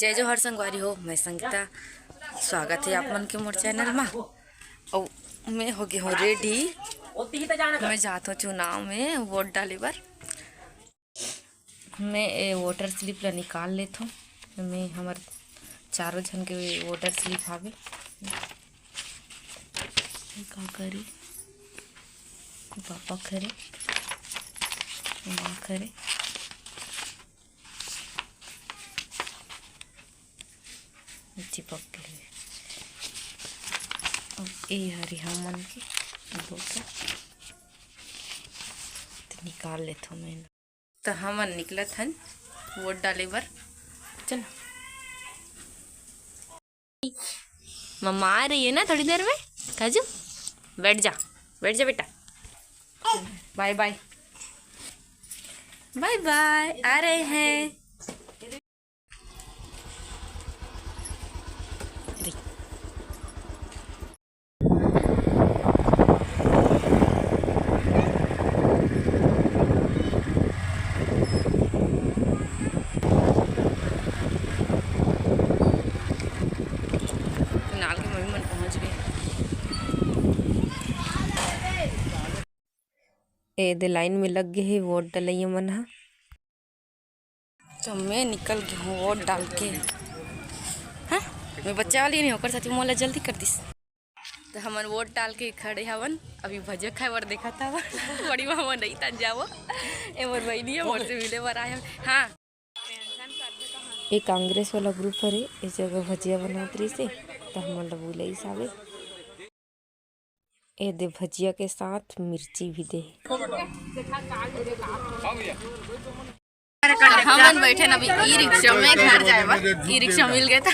जय जोहर संगवारी हो। मैं संगीता, स्वागत है आप मन के मोर चैनल में। और मैं हो गई हूँ रेडी। मैं जाता हूँ चुनाव में वोट डाले बर। मैं वोटर स्लिप ला निकाल लेता हूँ। मैं हमारे चारों जन के वोटर स्लिप आवे का करे, पापा करे, माँ करे, चिपक के लिए ए हरी हम मन के वोटर तो निकाल लेता हूँ। मैं तो हमन निकलत हन वोट डाले बर। चलो मम्मा आ रही है ना थोड़ी देर में। काजू बैठ जा बेटा। बाय बाय बाय बाय, आ रहे हैं। नाल के मम्मी मन पहुंच गए। ए दे लाइन में लग गए है वोट डलैया मन हा। तो मैं निकल गई हूँ वोट डाल के। हाँ मैं बच्चा वाली नहीं होकर साथी मोला जल्दी कर दिस। तो हमन वोट डाल के खड़े हवन। अभी भजिया खाए बर देखा था बड़ी मामा नहीं तन जाओ ए मोर बहनी है मोर से मिले बर आए। हाँ एक कांग्रेस वाला ग्रुप है इस जगह भजिया बनात रही से तो हमन ला बुलाई सावे। ए दे भजिया के साथ मिर्ची भी दे। हमन बैठे न अभी ई रिक्शा में घर जाए बा। ई रिक्शा मिल गया था।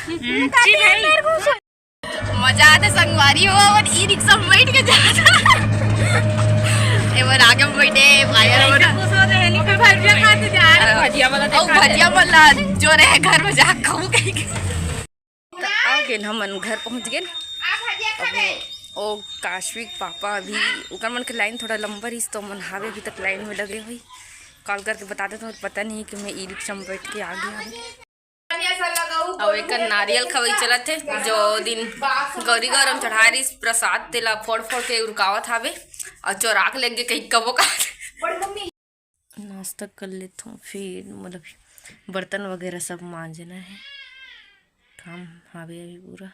मजा आता संगवारी हो और ई रिक्शा में बैठ के जाता। एवर आगे में बैठे भाई भजिया वाला जो रहे घर में जा खाऊ कहीं आ गए। हमन घर पहुंच गए। ओ काश्विक पापा अभी उकर मन के लाइन थोड़ा लंबा रही तो मन हावे अभी तक लाइन में लगे हुई। कॉल करके बता देता हूँ, पता नहीं कि मैं ई रिक्शा में बैठ के आ गया। अब एक नारियल खवई चलत थे जो दिन गौरी गौरम चढ़ा रही प्रसाद तेला फोड़ फोड़ के रुकावत हावे और चोराक लेंगे कहीं कबो का। नाश्ता कर लेता हूँ फिर मतलब बर्तन वगैरह सब मांजना है। काम हावे अभी पूरा।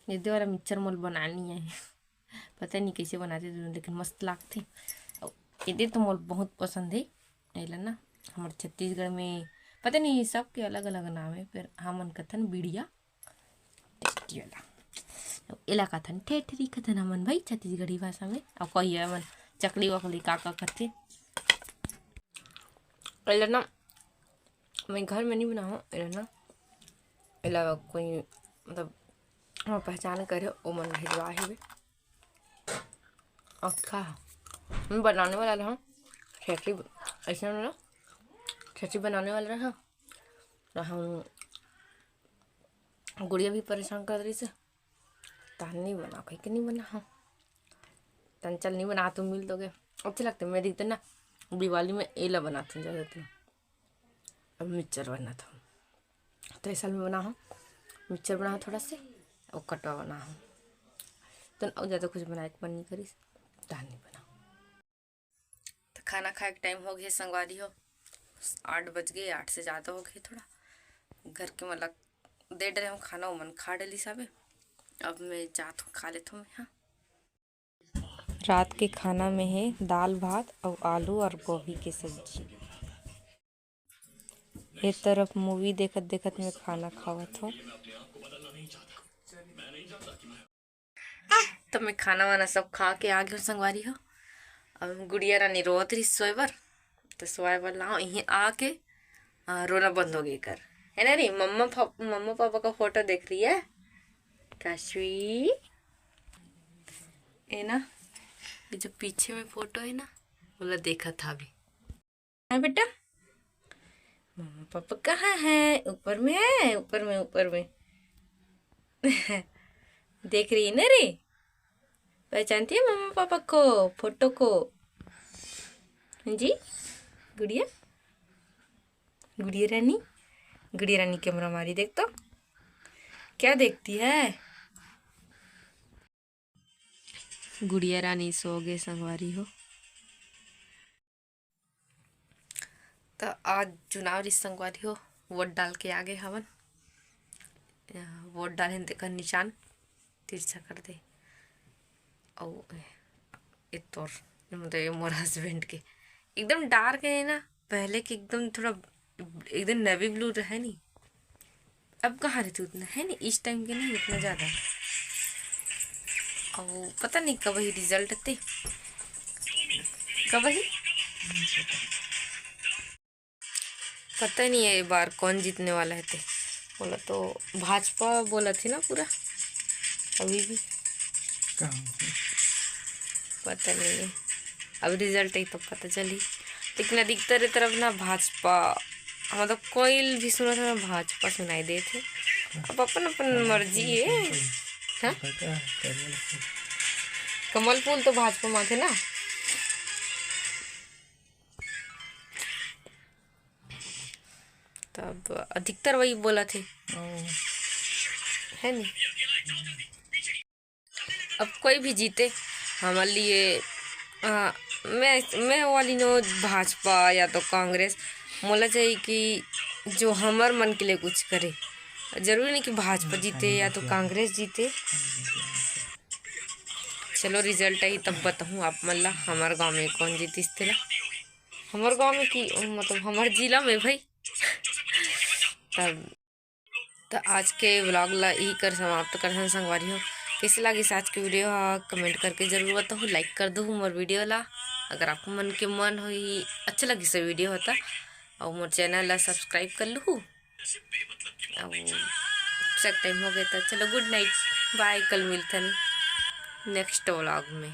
ये वाला मिक्सचर मोल बनानी है। पता नहीं कैसे बनाते लेकिन मस्त लागते। ये तो मोल बहुत पसंद है। एला ना हमारे छत्तीसगढ़ में पता नहीं सबके अलग अलग नाम है। फिर हमन कथन बिड़िया टेस्टी वाला एला कथन ठेठरी कथन हमन भाई छत्तीसगढ़ी भाषा में। अब कहिए हमन चकली वकली का करते। एला ना मैं घर में नहीं बनाऊँ। एला ना एला कोई मतलब पहचान करे ओ मन भिजवा है। अच्छा मैं बनाने वाला हूँ ठेठरी। ऐसा ना ठेठरी बनाने वाला रहा तो हम गुड़िया भी परेशान कर रही से तन नहीं बना कहीं के नहीं बना। हाँ तन चल नहीं बना तुम मिल दोगे अच्छे लगते। मैं देखते ना दिवाली में एला बनाती हूँ ज़्यादातर। अब मिक्सचर बनाता हूँ तो ऐसा में बना हूँ मिक्सचर बना थोड़ा से और कटवा बना हूँ तो और ज़्यादा कुछ बनाए के मन नहीं करी तन नहीं बना। तो खाना खाए के टाइम हो गया संगवारी हो। 8 बज गए, 8 से ज़्यादा हो गए थोड़ा। घर के मतलब दे डरे हूँ खाना वो मन खा डली साबे। अब मैं जात हूँ खा लेता हूँ। हाँ रात के खाना में है दाल भात और आलू और गोभी की सब्जी। एक तरफ मूवी देखत देखत मैं खाना खावत हूँ। तो मैं खाना वाना सब खा के आ गई संगवारी हो। अब गुड़िया रानी रोत रही सोए बर तो सोए बर लाओ यहीं आके रोना बंद हो गई कर है ना री। मम्मा पापा का फोटो देख रही है काश्वी है ना। ये जो पीछे में फोटो है ना बोला देखा था अभी। है बेटा मम्मा पापा कहाँ है? ऊपर में है ऊपर में देख रही है ना रे। पहचानती है मम्मा पापा को फोटो को जी गुड़िया। गुड़िया रानी कैमरा मारी, देख तो क्या देखती है। गुड़िया रानी सो गए संगवारी हो। तो आज चुनाव रिस संगवारी हो, वोट डाल के आगे हवन। वोट डाले देखा निशान तिरछा कर दे। और ये तोर मतलब ये मोर हस्बैंड के एकदम डार्क है ना, पहले के एकदम थोड़ा एकदम नेवी ब्लू रहे नहीं, अब कहाँ रहते उतना है नहीं, इस टाइम के नहीं उतना ज़्यादा। और पता नहीं कब ही रिजल्ट थे, कब ही पता नहीं है ये बार कौन जीतने वाला है। थे बोला तो भाजपा बोला थी ना पूरा, अभी भी पता नहीं है, अब रिजल्ट ही तो पता चली। लेकिन अधिकतर तरफ ना भाजपा, मतलब कोई भी सुना था ना भाजपा सुनाई दे थे। अब अपन अपन मर्जी है। हाँ? कमल फूल तो भाजपा में थे ना। तब अधिकतर वही बोला थे, है नहीं। अब कोई भी जीते हमारे लिए मैं वाली नो भाजपा या तो कांग्रेस, मोला चाहिए कि जो हमार मन के लिए कुछ करे। जरूरी नहीं कि भाजपा जीते या तो कांग्रेस जीते। चलो रिजल्ट आई तब बताऊँ आप मल्ला हमारे गांव में कौन जीती थे। हमारे गांव में की मतलब हमारे जिला में भाई। तब तो आज के व्लॉग ला यही कर समाप्त कर संगवारी हो। कैसे लगी आज की वीडियो कमेंट करके जरूर बताओ, लाइक कर दो मोर वीडियो ला अगर आपको मन हो अच्छा लगी से वीडियो होता। और मोर चैनल ला सब्सक्राइब कर लूँ। और सब टाइम हो गया तो चलो गुड नाइट, बाय, कल मिलते हैं नेक्स्ट व्लॉग में।